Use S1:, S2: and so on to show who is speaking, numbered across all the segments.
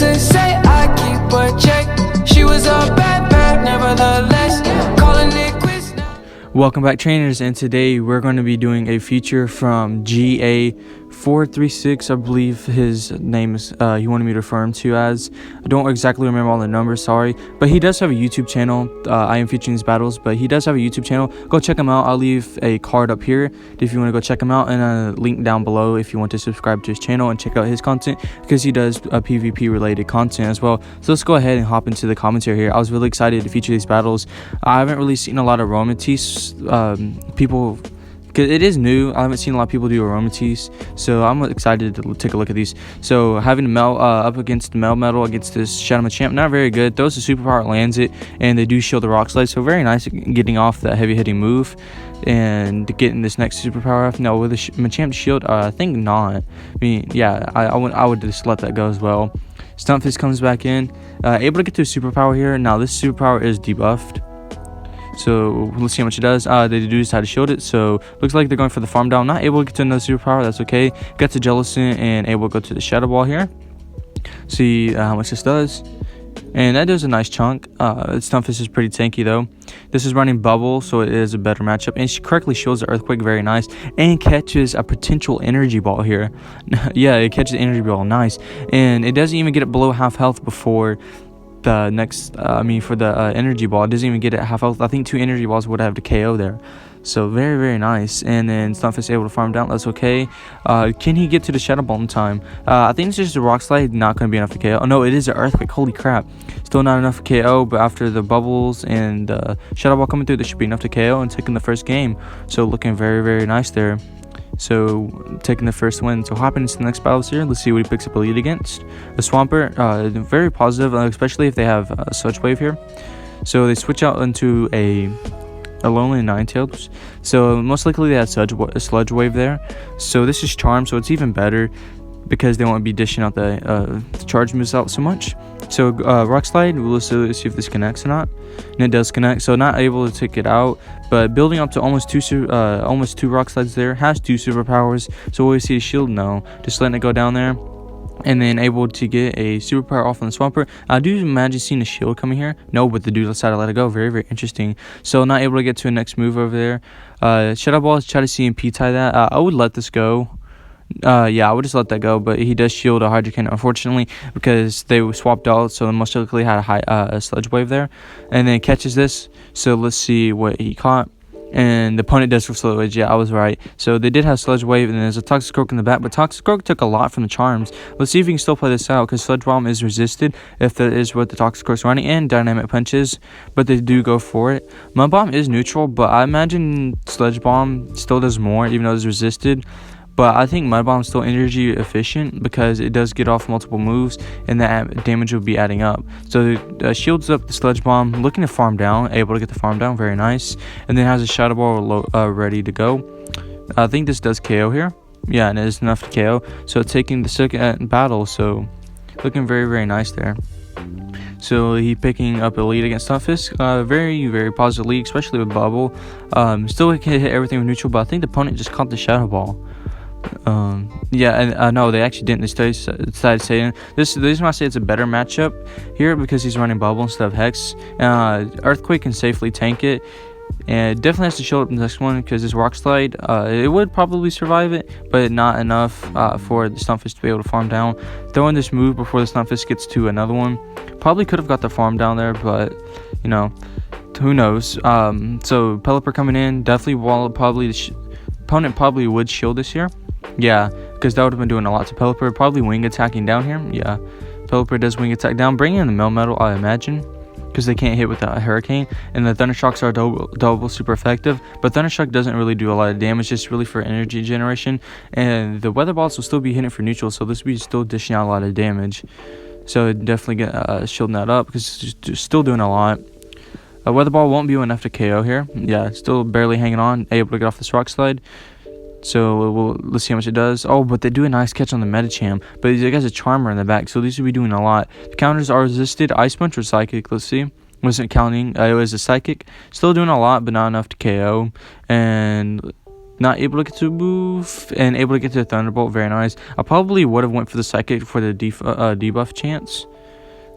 S1: to say I keep a check. She was a bad bad, nevertheless. Calling it quits now.
S2: Welcome back, trainers, and today we're going to be doing a feature from GA4836, I believe his name is, he wanted me to refer him to as. I don't exactly remember all the numbers, sorry, but he does have a YouTube channel. I am featuring these battles, but he does have a YouTube channel. Go check him out. I'll leave a card up here if you want to go check him out, and a link down below if you want to subscribe to his channel and check out his content, because he does PvP related content as well. So let's go ahead and hop into the commentary here. I was really excited to feature these battles. I haven't really seen a lot of Aromatisse people, because it is new. I haven't seen a lot of people do Aromatisse, so I'm excited to take a look at these. So having Mel up against the Melmetal against this Shadow Machamp, not very good. Throws the superpower, lands it, and they do shield the rock slide, so very nice getting off that heavy hitting move and getting this next superpower off. Now with the Machamp shield, I think not. I mean, yeah, I would just let that go as well. Stunfisk comes back in, able to get to a superpower here. Now this superpower is debuffed, so let's see how much it does. They do decide to shield it, so looks like they're going for the farm down. Not able to get to another superpower, that's okay. Got to jelicent and able to go to the shadow ball here. See how much this does, and that does a nice chunk. Stunfisk is pretty tanky though. This is running bubble, so it is a better matchup, and she correctly shields the earthquake, very nice, and catches a potential energy ball here. Yeah, it catches the energy ball, nice, and it doesn't even get it below half health before the next for the energy ball. It doesn't even get it at half health. I think 2 energy balls would have to KO there, so very, very nice. And then Stunfisk is able to farm down, that's okay. Can he get to the shadow ball in time? I think it's just a rock slide, not going to be enough to KO. Oh no, it is an earthquake, holy crap, still not enough to KO, but after the bubbles and shadow ball coming through, this should be enough to KO and taking the first game. So looking very, very nice there. So taking the first win. So hopping into the next battles here. Let's see what he picks up a lead against. The Swampert, very positive, especially if they have a Sludge Wave here. So they switch out into a Lonely Ninetales. So most likely they have Sludge Wave there. So this is Charm, so it's even better because they won't be dishing out the charge moves out so much. So Rock Slide, we'll see if this connects or not, and it does connect. So not able to take it out, but building up to almost two Rock Slides there. Has 2 superpowers, so will we see a shield? No, just letting it go down there, and then able to get a superpower off on the Swampert. I do imagine seeing a shield coming here. No, but the dude decided to let it go. Very, very interesting. So not able to get to a next move over there. Shadow Balls, try to CMP tie that. I would let this go. Yeah, I would just let that go, but he does shield a Hydro Cannon, unfortunately, because they swapped out, so they most likely had a Sludge Wave there, and then catches this. So let's see what he caught, and the opponent does for Sludge. Yeah, I was right. So they did have Sludge Wave, and there's a Toxicroak in the back, but Toxicroak took a lot from the charms. Let's see if we can still play this out, because Sludge Bomb is resisted if that is what the Toxicroak's running, and Dynamic Punches, but they do go for it. Mud Bomb is neutral, but I imagine Sludge Bomb still does more, even though it's resisted. But I think Mud Bomb is still energy efficient because it does get off multiple moves, and that damage will be adding up. So shields up the Sludge Bomb, looking to farm down, able to get the farm down, very nice. And then has a Shadow Ball ready to go. I think this does KO here. Yeah, and it is enough to KO. So taking the second battle, so looking very, very nice there. So he picking up a lead against Stunfisk. Very, very positive lead, especially with Bubble. Still can hit everything with neutral, but I think the opponent just caught the Shadow Ball. Yeah, and no, they actually didn't. They decided to say this. The reason why I say it's a better matchup here, because he's running Bubble instead of Hex. Earthquake can safely tank it, and it definitely has to show up in the next one, because this Rock Slide, it would probably survive it, but not enough for the Stunfisk to be able to farm down. Throwing this move before the Stunfisk gets to another one, probably could have got the farm down there, but you know, who knows. So Pelipper coming in, definitely opponent probably would shield this here. Yeah, because that would have been doing a lot to Pelipper. Probably wing attacking down here. Yeah, Pelipper does wing attack down, bringing in the Melmetal, I imagine, because they can't hit with a Hurricane. And the Thundershocks are double super effective, but Thundershock doesn't really do a lot of damage, just really for energy generation. And the Weather Balls will still be hitting for neutral, so this will be still dishing out a lot of damage. So definitely get shielding that up, because it's just still doing a lot. Weather Ball won't be enough to KO here. Yeah, still barely hanging on, able to get off this Rock Slide. So let's see how much it does. Oh, but they do a nice catch on the Medicham, but it has a Charmer in the back, so these will be doing a lot. The counters are resisted. Ice Punch or Psychic, let's see. Wasn't counting. It was a Psychic. Still doing a lot, but not enough to KO. And not able to get to move, and able to get to the Thunderbolt, very nice. I probably would have went for the Psychic for the debuff chance.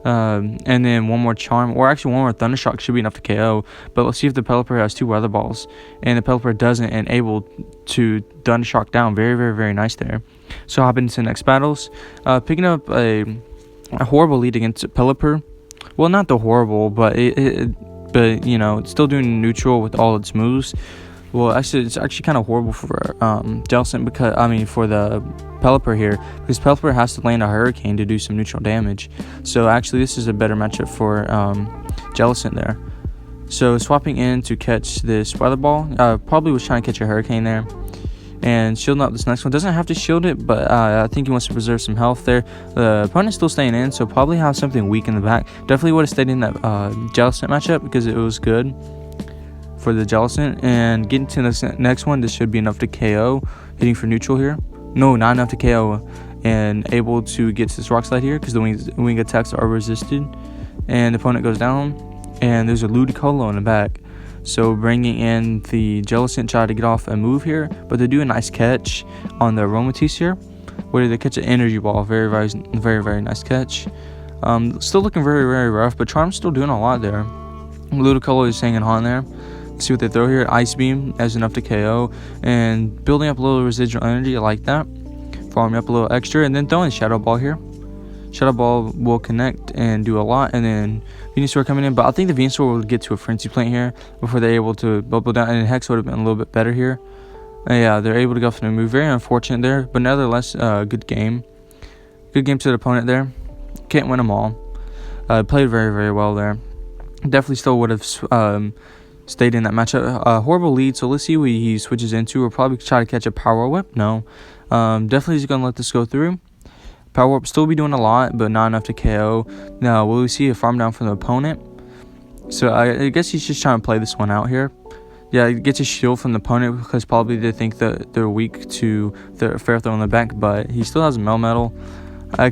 S2: And then one more charm, or actually one more thundershock should be enough to KO. But let's see if the Pelipper has 2 weather balls, and the Pelipper doesn't, and able to thundershock down. Very, very, very nice there. So hop into the next battles. Picking up a horrible lead against Pelipper. Well, not the horrible, but but you know, it's still doing neutral with all its moves. Well, actually, it's actually kind of horrible for Jelicent, because for the Pelipper here, because Pelipper has to land a Hurricane to do some neutral damage. So actually, this is a better matchup for Jelicent there. So swapping in to catch this weather ball, probably was trying to catch a Hurricane there, and shielding up this next one. Doesn't have to shield it, but I think he wants to preserve some health there. The opponent's still staying in, so probably have something weak in the back. Definitely would have stayed in that Jelicent matchup because it was good for the Jelicent. And getting to the next one, this should be enough to KO. Hitting for neutral here. No, not enough to KO. And able to get to this Rock Slide here because the wing attacks are resisted. And the opponent goes down. And there's a Ludicolo in the back. So bringing in the Jelicent, try to get off a move here. But they do a nice catch on the Aromatisse here, where they catch an energy ball. Very, very, very, very nice catch. Still looking very, very rough, but Charm's still doing a lot there. Ludicolo is hanging on there. See what they throw here. Ice Beam as enough to KO, and building up a little residual energy. I like that. Farming up a little extra, and then throwing Shadow Ball here. Shadow Ball will connect and do a lot, and then Venusaur coming in. But I think the Venusaur will get to a Frenzy Plant here before they're able to bubble down, and Hex would have been a little bit better here. And yeah, they're able to go for the move. Very unfortunate there, but nevertheless, good game. Good game to the opponent there. Can't win them all. Played very, very well there. Definitely still would have stayed in that matchup. Horrible lead, so let's see what he switches into. We'll probably try to catch a Power Whip. No. Definitely he's going to let this go through. Power Whip still be doing a lot, but not enough to KO. Now, will we see a farm down from the opponent? So I guess he's just trying to play this one out here. Yeah, he gets a shield from the opponent because probably they think that they're weak to the Fair Throw in the back, but he still has a Melmetal.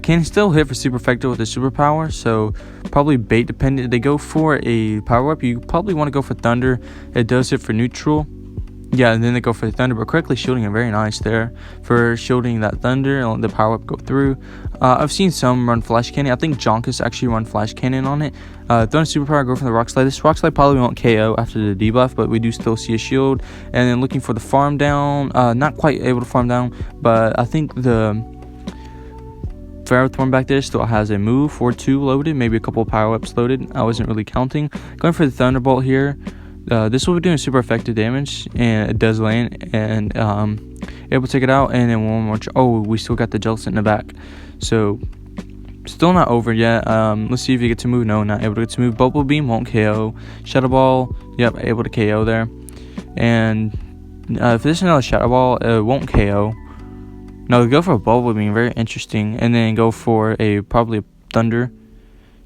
S2: Can still hit for super effective with the superpower, so probably bait dependent. They go for a power up. You probably want to go for Thunder. It does hit for neutral. Yeah, and then they go for the Thunder, but correctly shielding it. Very nice there for shielding that Thunder and let the power up go through. I've seen some run Flash Cannon. I think Jonkus actually run Flash Cannon on it. Throwing superpower, go for the Rock Slide. This Rock Slide probably won't KO after the debuff, but we do still see a shield. And then looking for the farm down. Not quite able to farm down, but I think the Ferrothorn back there still has a move or 2 loaded, maybe a couple of power-ups loaded. I wasn't really counting. Going for the Thunderbolt here. This will be doing super effective damage, and it does land, and able to take it out. And then one more. Oh, we still got the Jelicent in the back. So, still not over yet. Let's see if you get to move. No, not able to get to move. Bubble Beam won't KO. Shadow Ball, yep, able to KO there. And if this is another Shadow Ball, it won't KO. No, go for a Bubble Beam, very interesting. And then go for probably a Thunder.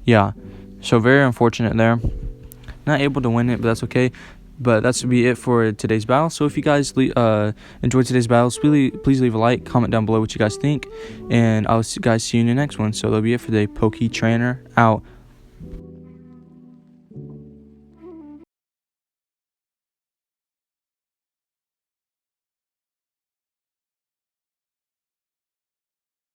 S2: Yeah, so very unfortunate there. Not able to win it, but that's okay. But that's to be it for today's battle. So if you guys enjoyed today's battles, please leave a like, comment down below what you guys think. And I'll guys see you in the next one. So that'll be it for the Poke Trainer out.